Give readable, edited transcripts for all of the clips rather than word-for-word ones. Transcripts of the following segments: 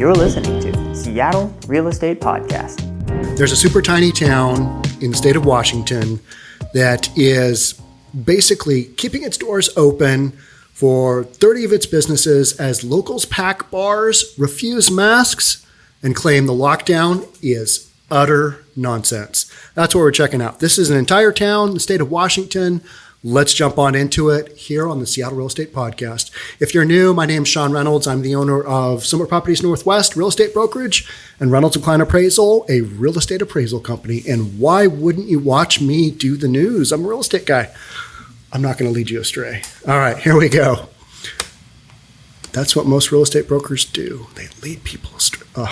You're listening to Seattle Real Estate Podcast. There's a super tiny town in the state of Washington that is basically keeping its doors open for 30 of its businesses as locals pack bars, refuse masks, and claim the lockdown is utter nonsense. That's what we're checking out. This is an entire town, the state of Washington. Let's jump on into it here on the Seattle Real Estate Podcast. If you're new, my name is Sean Reynolds. I'm the owner of Summer Properties Northwest Real Estate Brokerage and Reynolds & Kline Appraisal, a real estate appraisal company. And why wouldn't you watch me do the news? I'm a real estate guy. I'm not going to lead you astray. All right, here we go. That's what most real estate brokers do. They lead people astray. All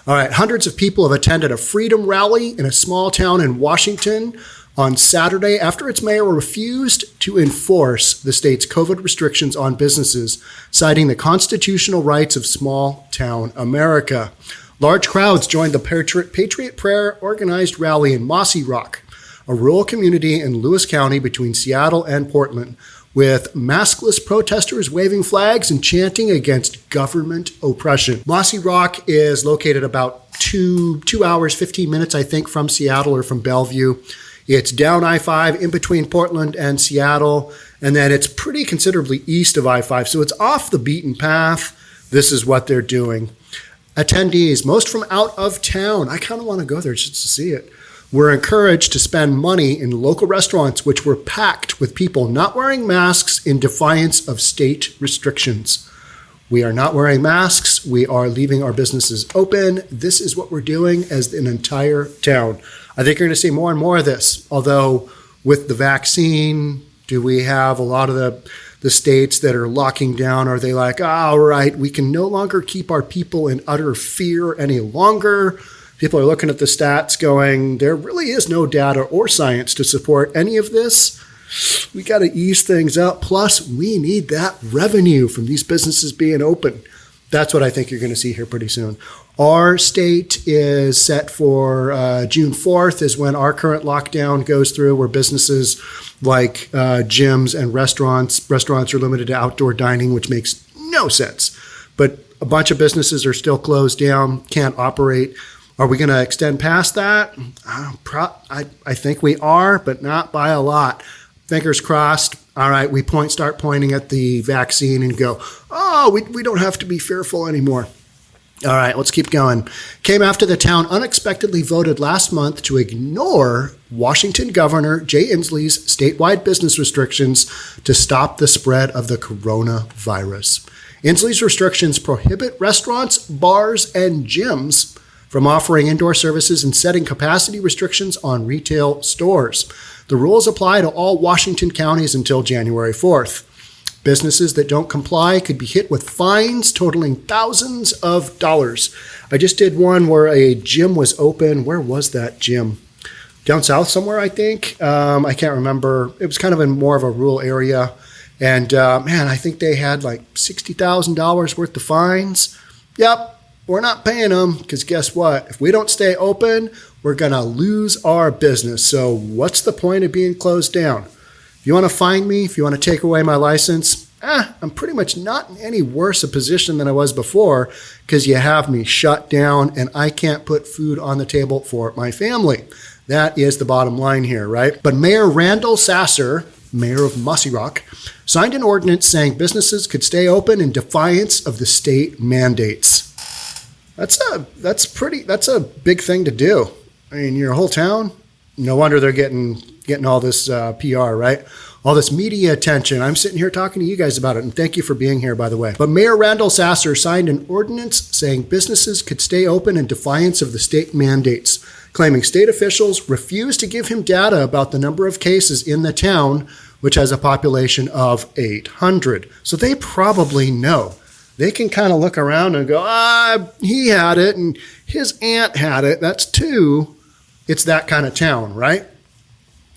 right, hundreds of people have attended a freedom rally in a small town in Washington on Saturday after its mayor refused to enforce the state's COVID restrictions on businesses, citing the constitutional rights of small town America. Large crowds joined the Patriot Prayer-organized rally in Mossyrock, a rural community in Lewis County between Seattle and Portland, with maskless protesters waving flags and chanting against government oppression. Mossyrock is located about 2 hours, 15 minutes, I think, from Seattle or from Bellevue. It's down I-5 in between Portland and Seattle, and then it's pretty considerably east of I-5, so it's off the beaten path. This is what they're doing. Attendees, most from out of town, I kind of want to go there just to see it, were encouraged to spend money in local restaurants, which were packed with people not wearing masks in defiance of state restrictions. We are not wearing masks. We are leaving our businesses open. This is what we're doing as an entire town. I think you're going to see more and more of this. Although with the vaccine, do we have a lot of the states that are locking down? Are they like, all right, we can no longer keep our people in utter fear any longer? People are looking at the stats going, there really is no data or science to support any of this. We got to ease things up. Plus, we need that revenue from these businesses being open. That's what I think you're going to see here pretty soon. Our state is set for June 4th is when our current lockdown goes through, where businesses like gyms and restaurants are limited to outdoor dining, which makes no sense. But a bunch of businesses are still closed down, can't operate. Are we going to extend past that? I think we are, but not by a lot. Fingers crossed. All right, we start pointing at the vaccine and go, oh, we don't have to be fearful anymore. All right, let's keep going. Came after the town unexpectedly voted last month to ignore Washington Governor Jay Inslee's statewide business restrictions to stop the spread of the coronavirus. Inslee's restrictions prohibit restaurants, bars, and gyms from offering indoor services and setting capacity restrictions on retail stores. The rules apply to all Washington counties until January 4th. Businesses that don't comply could be hit with fines totaling thousands of dollars. I just did one where a gym was open. Where was that gym? Down south somewhere, I think. I can't remember. It was kind of in more of a rural area. And I think they had like $60,000 worth of fines. Yep. We're not paying them because guess what? If we don't stay open, we're going to lose our business. So what's the point of being closed down? If you want to fine me, if you want to take away my license, I'm pretty much not in any worse a position than I was before because you have me shut down and I can't put food on the table for my family. That is the bottom line here, right? But Mayor Randall Sasser, mayor of Mossyrock, signed an ordinance saying businesses could stay open in defiance of the state mandates. That's a big thing to do. I mean, your whole town, no wonder they're getting all this PR, right? All this media attention. I'm sitting here talking to you guys about it, and thank you for being here, by the way. But Mayor Randall Sasser signed an ordinance saying businesses could stay open in defiance of the state mandates, claiming state officials refused to give him data about the number of cases in the town, which has a population of 800. So they probably know. They can kind of look around and go, he had it and his aunt had it. That's 2. It's that kind of town, right?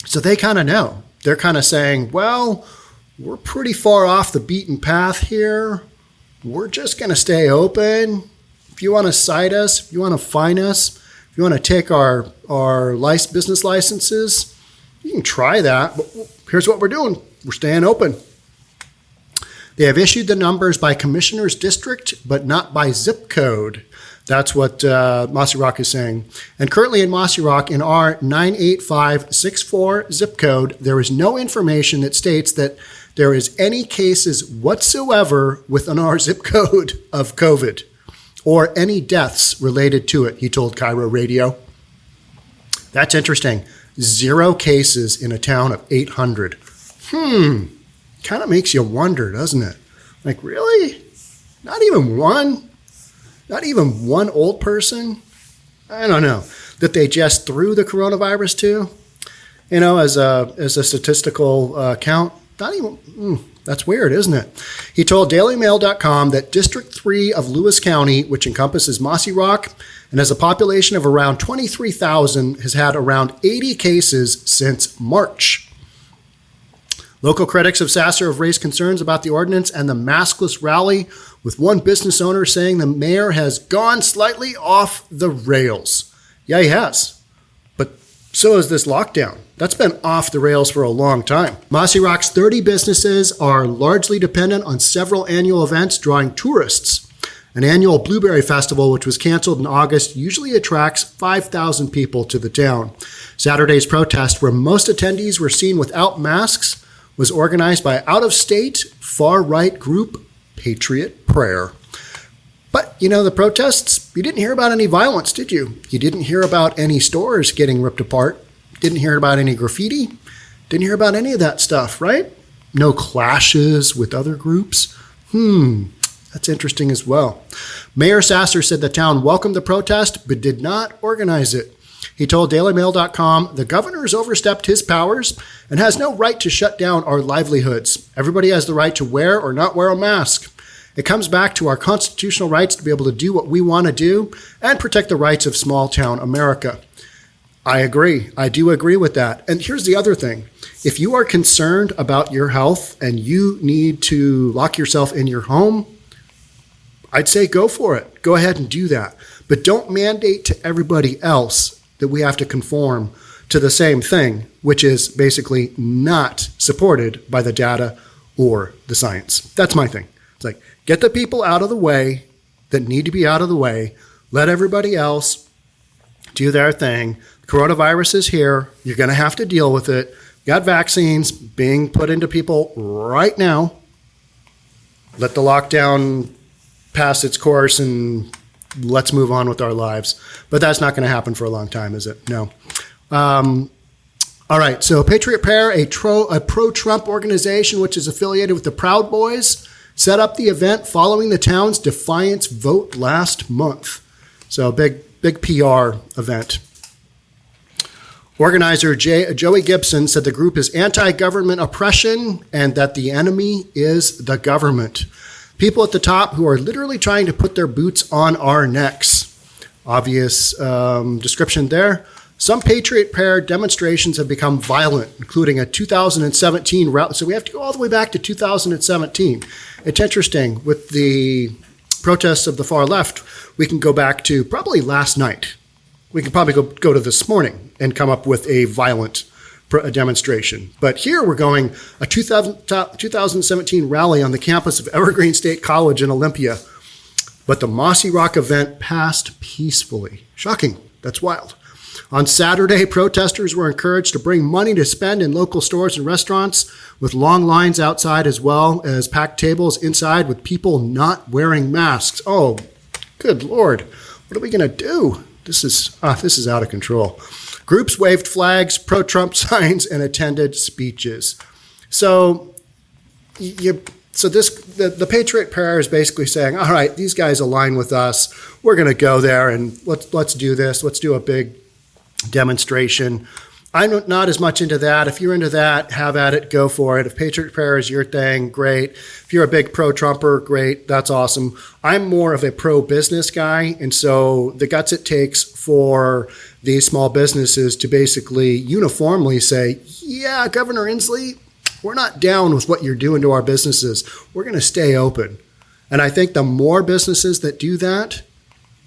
So they kind of know. They're kind of saying, well, we're pretty far off the beaten path here. We're just going to stay open. If you want to cite us, if you want to fine us, if you want to take our business licenses, you can try that. But here's what we're doing. We're staying open. They have issued the numbers by commissioner's district, but not by zip code. That's what Mossyrock is saying. And currently in Mossyrock, in our 98564 zip code, there is no information that states that there is any cases whatsoever within our zip code of COVID or any deaths related to it, he told Cairo Radio. That's interesting. 0 cases in a town of 800. Kind of makes you wonder, doesn't it? Like, really? Not even one? Not even one old person? I don't know. That they just threw the coronavirus to? You know, as a statistical count? Not even, that's weird, isn't it? He told DailyMail.com that District 3 of Lewis County, which encompasses Mossyrock and has a population of around 23,000, has had around 80 cases since March. Local critics of Sasser have raised concerns about the ordinance and the maskless rally, with one business owner saying the mayor has gone slightly off the rails. Yeah, he has. But so has this lockdown. That's been off the rails for a long time. Mossyrock's 30 businesses are largely dependent on several annual events drawing tourists. An annual Blueberry Festival, which was canceled in August, usually attracts 5,000 people to the town. Saturday's protest, where most attendees were seen without masks, was organized by out-of-state, far-right group Patriot Prayer. But, you know, the protests, you didn't hear about any violence, did you? You didn't hear about any stores getting ripped apart. Didn't hear about any graffiti. Didn't hear about any of that stuff, right? No clashes with other groups. That's interesting as well. Mayor Sasser said the town welcomed the protest, but did not organize it. He told DailyMail.com, the governor has overstepped his powers and has no right to shut down our livelihoods. Everybody has the right to wear or not wear a mask. It comes back to our constitutional rights to be able to do what we want to do and protect the rights of small town America. I agree. I do agree with that. And here's the other thing. If you are concerned about your health and you need to lock yourself in your home, I'd say go for it. Go ahead and do that. But don't mandate to everybody else that we have to conform to the same thing, which is basically not supported by the data or the science. That's my thing. It's like, get the people out of the way that need to be out of the way. Let everybody else do their thing. Coronavirus is here. You're going to have to deal with it. Got vaccines being put into people right now. Let the lockdown pass its course and let's move on with our lives. But that's not going to happen for a long time, is it? No. All right. So Patriot Prayer, a pro-Trump organization which is affiliated with the Proud Boys, set up the event following the town's defiance vote last month. So big PR event. Organizer Joey Gibson said the group is anti-government oppression and that the enemy is the government. People at the top who are literally trying to put their boots on our necks. Obvious description there. Some Patriot Prayer demonstrations have become violent, including a 2017 route. So we have to go all the way back to 2017. It's interesting. With the protests of the far left, we can go back to probably last night. We can probably go to this morning and come up with a violent demonstration. But here we're going a 2017 rally on the campus of Evergreen State College in Olympia. But the Mossyrock event passed peacefully. Shocking. That's wild. On Saturday, protesters were encouraged to bring money to spend in local stores and restaurants, with long lines outside as well as packed tables inside with people not wearing masks. Oh, good Lord. What are we going to do? This is out of control. Groups waved flags, pro-Trump signs, and attended speeches. So the Patriot Prayer is basically saying, all right, these guys align with us. We're going to go there and let's do this. Let's do a big demonstration. I'm not as much into that. If you're into that, have at it, go for it. If Patriot Prayer is your thing, great. If you're a big pro-Trumper, great, that's awesome. I'm more of a pro-business guy, and so the guts it takes for these small businesses to basically uniformly say, yeah, Governor Inslee, we're not down with what you're doing to our businesses. We're going to stay open. And I think the more businesses that do that,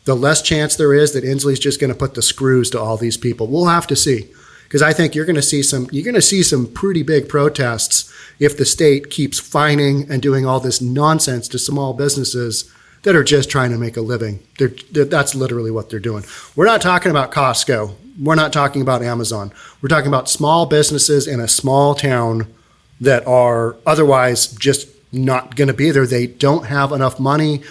the less chance there is that Inslee's just going to put the screws to all these people. We'll have to see. because I think you're going to see some pretty big protests if the state keeps fining and doing all this nonsense to small businesses that are just trying to make a living. That's literally what they're doing. We're not talking about Costco. We're not talking about Amazon. We're talking about small businesses in a small town that are otherwise just not going to be there. They don't have enough money.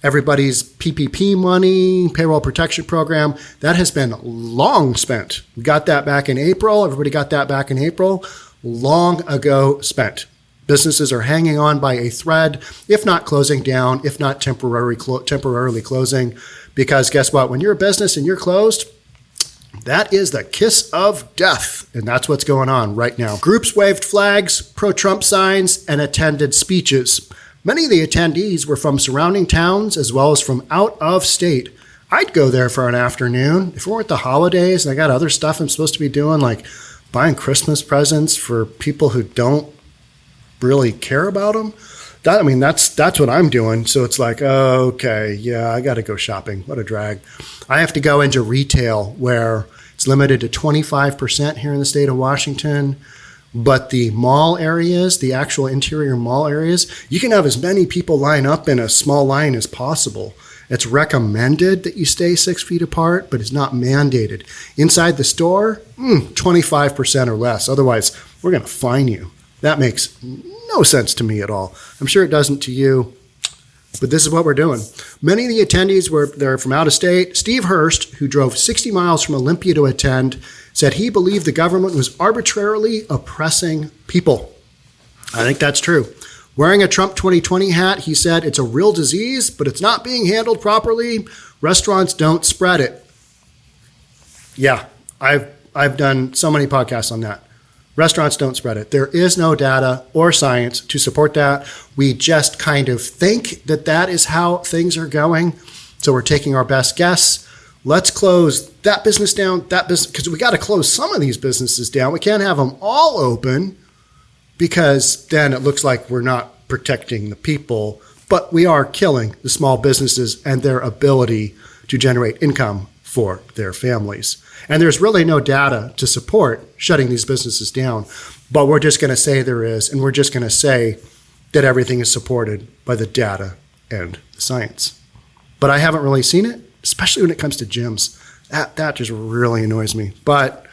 Everybody's PPP money, payroll protection program, that has been long spent. We got that back in April. Everybody got that back in April. Long ago spent. Businesses are hanging on by a thread, if not closing down, if not temporarily closing. Because guess what? When you're a business and you're closed, that is the kiss of death. And that's what's going on right now. Groups waved flags, pro-Trump signs, and attended speeches. Many of the attendees were from surrounding towns as well as from out of state. I'd go there for an afternoon. If it weren't the holidays and I got other stuff I'm supposed to be doing, like buying Christmas presents for people who don't really care about them. That's what I'm doing. So it's like, okay, yeah, I got to go shopping. What a drag. I have to go into retail where it's limited to 25% here in the state of Washington. But the mall areas, the actual interior mall areas, you can have as many people line up in a small line as possible. It's recommended that you stay 6 feet apart, but it's not mandated. Inside the store, 25% or less. Otherwise, we're going to fine you. That makes no sense to me at all. I'm sure it doesn't to you, but this is what we're doing. Many of the attendees they're from out of state. Steve Hurst, who drove 60 miles from Olympia to attend, said he believed the government was arbitrarily oppressing people. I think that's true. Wearing a Trump 2020 hat, he said, it's a real disease, but it's not being handled properly. Restaurants don't spread it. Yeah, I've done so many podcasts on that. Restaurants don't spread it. There is no data or science to support that. We just kind of think that that is how things are going. So we're taking our best guess. Let's close that business down, that business, because we got to close some of these businesses down. We can't have them all open because then it looks like we're not protecting the people, but we are killing the small businesses and their ability to generate income for their families. And there's really no data to support shutting these businesses down, but we're just going to say there is, and we're just going to say that everything is supported by the data and the science. But I haven't really seen it, especially when it comes to gyms. That just really annoys me. But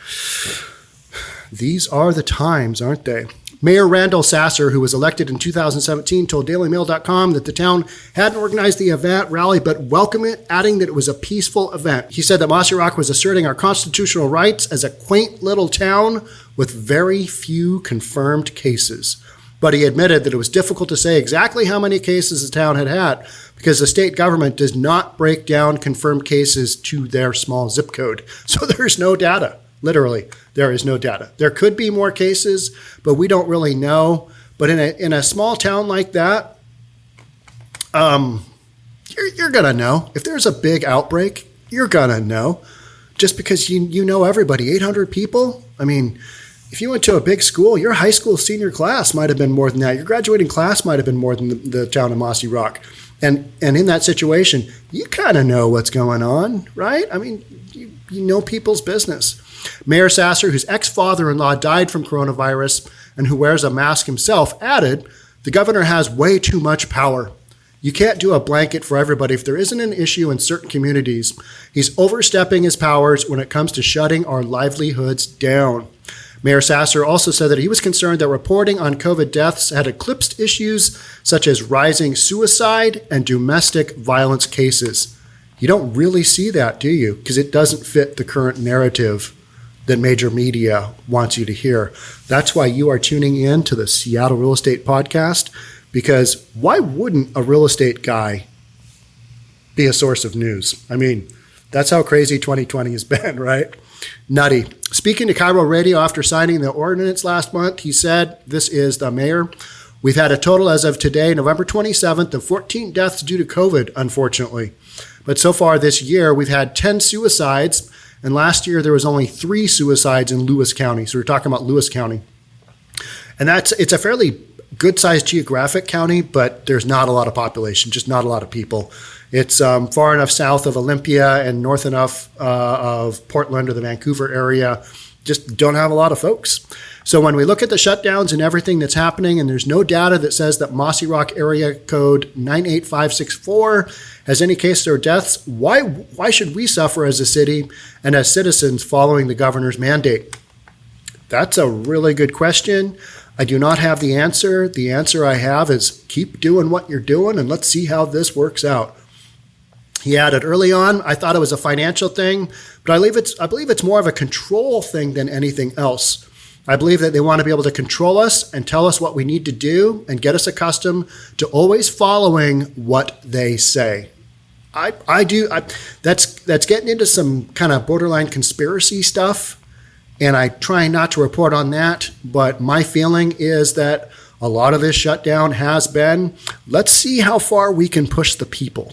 these are the times, aren't they? Mayor Randall Sasser, who was elected in 2017, told DailyMail.com that the town hadn't organized the event rally but welcomed it, adding that it was a peaceful event. He said that Mossyrock was asserting our constitutional rights as a quaint little town with very few confirmed cases. But he admitted that it was difficult to say exactly how many cases the town had because the state government does not break down confirmed cases to their small zip code. So there's no data. Literally, there is no data. There could be more cases, but we don't really know. But in a small town like that, you're going to know. If there's a big outbreak, you're going to know. Just because you know everybody. 800 people? I mean, if you went to a big school, your high school senior class might have been more than that. Your graduating class might have been more than the town of Mossyrock. And in that situation, you kind of know what's going on, right? I mean, you know people's business. Mayor Sasser, whose ex-father-in-law died from coronavirus and who wears a mask himself, added, the governor has way too much power. You can't do a blanket for everybody if there isn't an issue in certain communities. He's overstepping his powers when it comes to shutting our livelihoods down. Mayor Sasser also said that he was concerned that reporting on COVID deaths had eclipsed issues such as rising suicide and domestic violence cases. You don't really see that, do you? Because it doesn't fit the current narrative that major media wants you to hear. That's why you are tuning in to the Seattle Real Estate Podcast, because why wouldn't a real estate guy be a source of news? I mean, that's how crazy 2020 has been, right? Nutty. Speaking to Cairo Radio after signing the ordinance last month, he said, this is the mayor, we've had a total as of today, November 27th, of 14 deaths due to COVID, unfortunately. But so far this year, we've had 10 suicides, and last year there was only 3 suicides in Lewis County. So we're talking about Lewis County. And it's a fairly good-sized geographic county, but there's not a lot of population, just not a lot of people. It's far enough south of Olympia and north enough of Portland or the Vancouver area just don't have a lot of folks. So when we look at the shutdowns and everything that's happening, and there's no data that says that Mossyrock area code 98564 has any cases or deaths, why should we suffer as a city and as citizens following the governor's mandate? That's a really good question. I do not have the answer. The answer I have is keep doing what you're doing and let's see how this works out. He added early on, I thought it was a financial thing, but I believe it's more of a control thing than anything else. I believe that they want to be able to control us and tell us what we need to do and get us accustomed to always following what they say. That's getting into some kind of borderline conspiracy stuff, and I try not to report on that, but my feeling is that a lot of this shutdown has been, let's see how far we can push the people.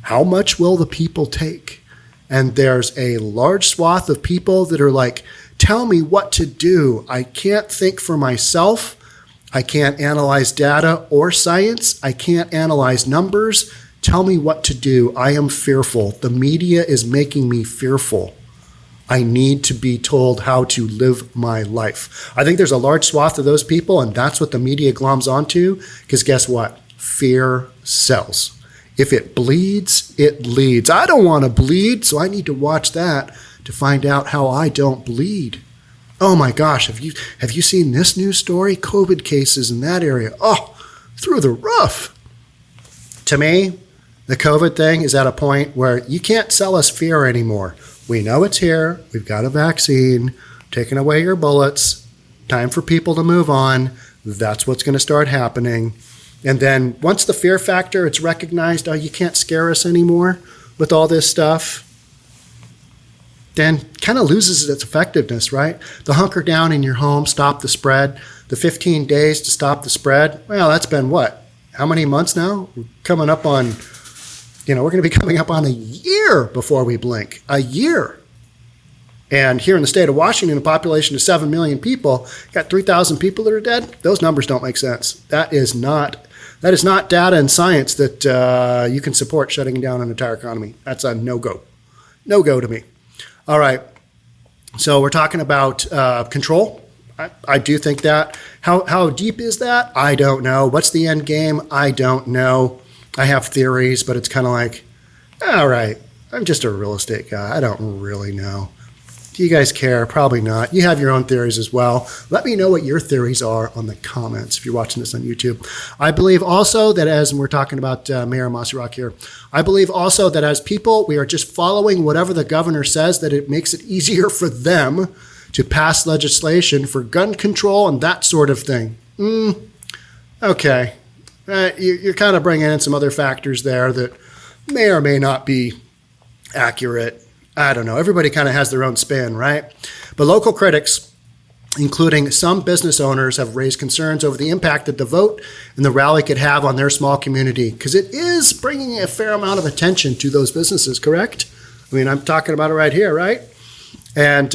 How much will the people take? And there's a large swath of people that are like, tell me what to do. I can't think for myself. I can't analyze data or science. I can't analyze numbers. Tell me what to do. I am fearful. The media is making me fearful. I need to be told how to live my life. I think there's a large swath of those people, and that's what the media gloms onto, because guess what? Fear sells. If it bleeds, it leads. I don't want to bleed, so I need to watch that to find out how I don't bleed. Oh my gosh, have you seen this news story? COVID cases in that area. Oh, through the roof. To me, the COVID thing is at a point where you can't sell us fear anymore. We know it's here. We've got a vaccine. Taking away your bullets. Time for people to move on. That's what's going to start happening. And then once the fear factor, it's recognized, oh, you can't scare us anymore with all this stuff, then kind of loses its effectiveness, right? The hunker down in your home, stop the spread, the 15 days to stop the spread. Well, that's been what? How many months now? We're coming up on, we're going to be coming up on a year before we blink. A year. And here in the state of Washington, a population of 7 million people, got 3,000 people that are dead. Those numbers don't make sense. That is not data and science that you can support shutting down an entire economy. That's a no-go. No-go to me. All right. So we're talking about control. I do think that. How deep is that? I don't know. What's the end game? I don't know. I have theories, but it's kind of like, all right, I'm just a real estate guy. I don't really know. Do you guys care? Probably not. You have your own theories as well. Let me know what your theories are on the comments if you're watching this on YouTube. I believe also that as we're talking about Mayor Mossyrock here, I believe also that as people, we are just following whatever the governor says, that it makes it easier for them to pass legislation for gun control and that sort of thing. Okay. You're kind of bringing in some other factors there that may or may not be accurate. I don't know. Everybody kind of has their own spin, right? But local critics, including some business owners, have raised concerns over the impact that the vote and the rally could have on their small community, because it is bringing a fair amount of attention to those businesses, correct? I mean, I'm talking about it right here, right? And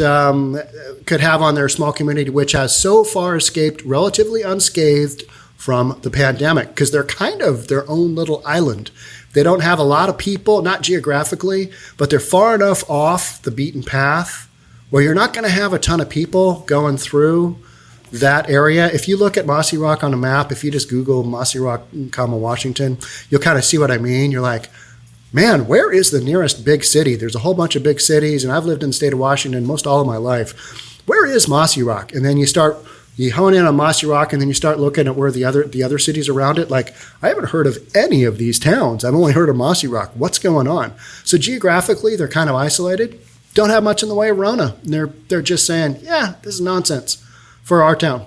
could have on their small community, which has so far escaped relatively unscathed from the pandemic, because they're kind of their own little island. They don't have a lot of people, not geographically, but they're far enough off the beaten path where you're not going to have a ton of people going through that area. If you look at Mossyrock on a map, if you just Google Mossyrock, Washington, you'll kind of see what I mean. You're like, man, where is the nearest big city? There's a whole bunch of big cities, and I've lived in the state of Washington most all of my life. Where is Mossyrock? And then you hone in on Mossyrock, and then you start looking at where the other cities around it. Like, I haven't heard of any of these towns. I've only heard of Mossyrock. What's going on? So geographically, they're kind of isolated. Don't have much in the way of Rona. They're just saying, yeah, this is nonsense for our town.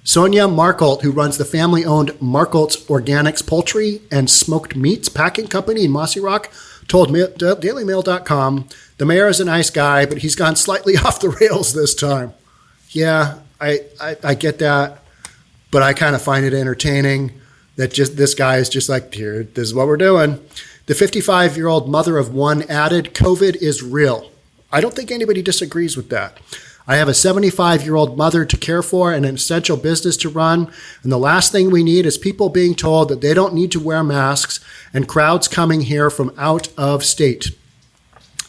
Sonia Marcolt, who runs the family-owned Marcolt's Organics Poultry and Smoked Meats Packing Company in Mossyrock, told DailyMail.com, the mayor is a nice guy, but he's gone slightly off the rails this time. Yeah, I get that, but I kind of find it entertaining that just this guy is just like, here, this is what we're doing. The 55-year-old mother of one added, COVID is real. I don't think anybody disagrees with that. I have a 75-year-old mother to care for and an essential business to run, and the last thing we need is people being told that they don't need to wear masks and crowds coming here from out of state.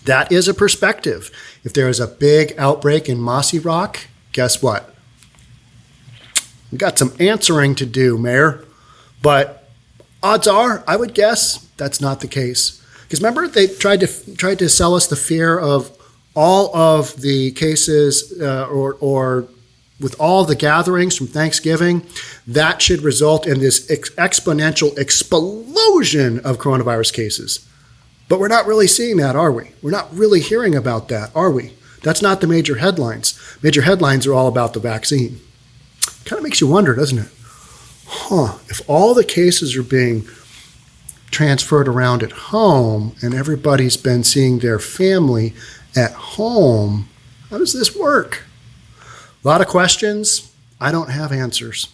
That is a perspective. If there is a big outbreak in Mossyrock, guess what? We've got some answering to do, Mayor. But odds are, I would guess, that's not the case. Because remember, they tried to sell us the fear of all of the cases or with all the gatherings from Thanksgiving, that should result in this exponential explosion of coronavirus cases. But we're not really seeing that, are we? We're not really hearing about that, are we? That's not the major headlines. Major headlines are all about the vaccine. Kind of makes you wonder, doesn't it? If all the cases are being transferred around at home and everybody's been seeing their family at home, how does this work? A lot of questions. I don't have answers.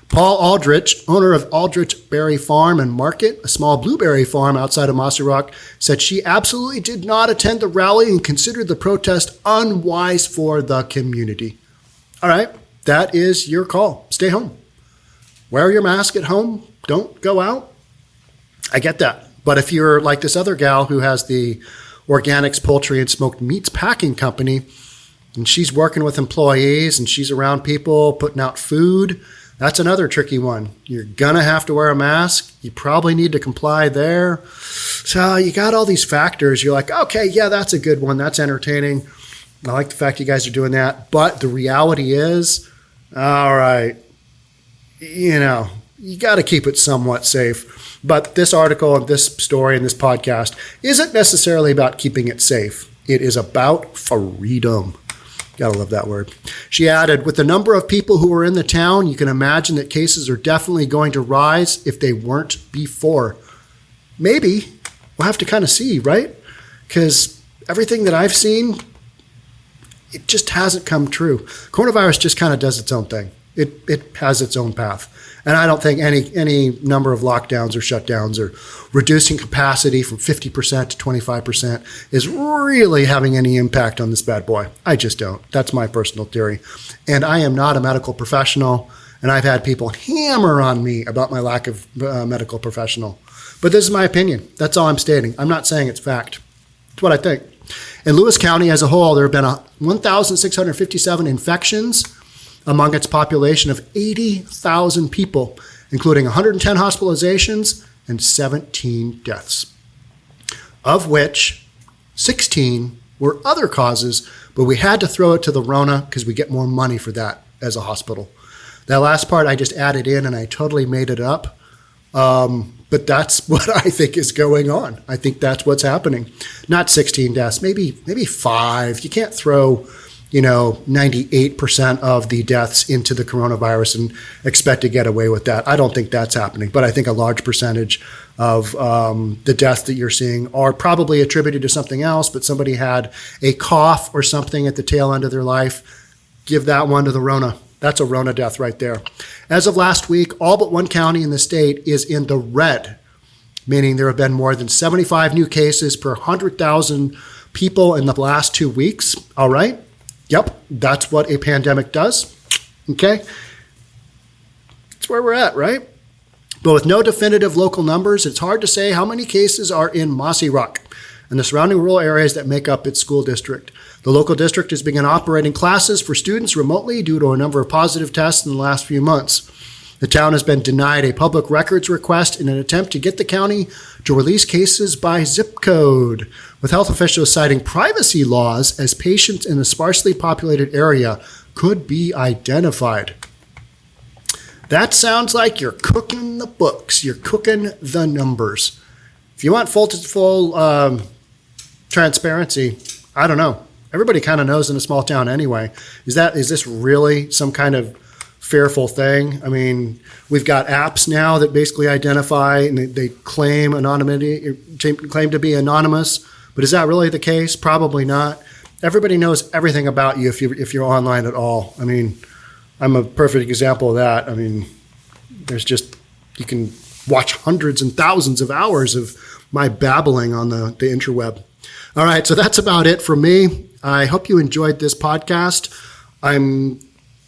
Paul Aldrich, owner of Aldrich Berry Farm and Market, a small blueberry farm outside of Mossyrock, said she absolutely did not attend the rally and considered the protest unwise for the community. All right, that is your call. Stay home. Wear your mask at home. Don't go out. I get that. But if you're like this other gal who has the organics, poultry, and smoked meats packing company, and she's working with employees and she's around people putting out food, that's another tricky one. You're going to have to wear a mask. You probably need to comply there. So you got all these factors. You're like, okay, yeah, that's a good one. That's entertaining. I like the fact you guys are doing that. But the reality is, all right, you got to keep it somewhat safe. But this article and this story and this podcast isn't necessarily about keeping it safe. It is about freedom. Gotta love that word. She added, with the number of people who are in the town, you can imagine that cases are definitely going to rise if they weren't before. Maybe. We'll have to kind of see, right? Because everything that I've seen, it just hasn't come true. Coronavirus just kind of does its own thing. It has its own path. And I don't think any number of lockdowns or shutdowns or reducing capacity from 50% to 25% is really having any impact on this bad boy. I just don't. That's my personal theory. And I am not a medical professional, and I've had people hammer on me about my lack of medical professional. But this is my opinion. That's all I'm stating. I'm not saying it's fact. It's what I think. In Lewis County as a whole, there have been 1,657 infections among its population of 80,000 people, including 110 hospitalizations and 17 deaths, of which 16 were other causes, but we had to throw it to the Rona because we get more money for that as a hospital. That last part I just added in and I totally made it up, but that's what I think is going on. I think that's what's happening. Not 16 deaths, maybe 5. You can't throw 98% of the deaths into the coronavirus and expect to get away with that. I don't think that's happening, but I think a large percentage of the deaths that you're seeing are probably attributed to something else, but somebody had a cough or something at the tail end of their life. Give that one to the Rona. That's a Rona death right there. As of last week, all but one county in the state is in the red, meaning there have been more than 75 new cases per 100,000 people in the last 2 weeks. All right. Yep, that's what a pandemic does. Okay? That's where we're at, right? But with no definitive local numbers, it's hard to say how many cases are in Mossyrock and the surrounding rural areas that make up its school district. The local district has begun operating classes for students remotely due to a number of positive tests in the last few months. The town has been denied a public records request in an attempt to get the county to release cases by zip code, with health officials citing privacy laws as patients in a sparsely populated area could be identified. That sounds like you're cooking the books. You're cooking the numbers. If you want full transparency, I don't know. Everybody kind of knows in a small town anyway. Is this really some kind of fearful thing? I mean, we've got apps now that basically identify and they claim anonymity, claim to be anonymous. But is that really the case? Probably not. Everybody knows everything about you if you're online at all. I mean, I'm a perfect example of that. I mean, you can watch hundreds and thousands of hours of my babbling on the interweb. All right, so that's about it for me. I hope you enjoyed this podcast. I'm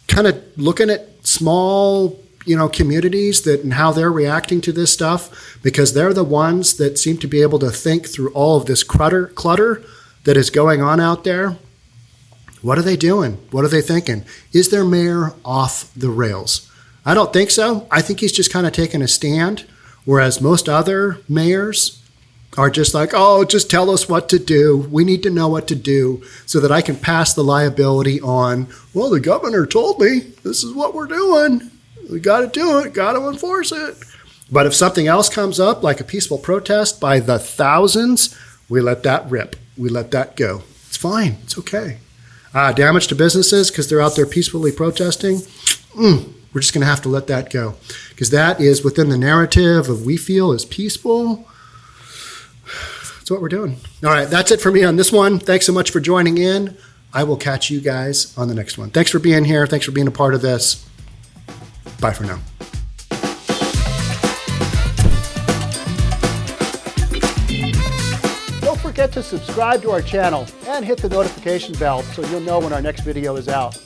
kind of looking at small, communities and how they're reacting to this stuff, because they're the ones that seem to be able to think through all of this clutter that is going on out there, what are they doing? What are they thinking? Is their mayor off the rails? I don't think so. I think he's just kind of taking a stand, whereas most other mayors are just like, oh, just tell us what to do. We need to know what to do so that I can pass the liability on, well, the governor told me this is what we're doing. We got to do it, got to enforce it. But if something else comes up, like a peaceful protest by the thousands, we let that rip. We let that go. It's fine. It's okay. Damage to businesses because they're out there peacefully protesting, we're just going to have to let that go because that is within the narrative of we feel is peaceful. That's what we're doing. All right, that's it for me on this one. Thanks so much for joining in. I will catch you guys on the next one. Thanks for being here. Thanks for being a part of this. Bye for now. Don't forget to subscribe to our channel and hit the notification bell so you'll know when our next video is out.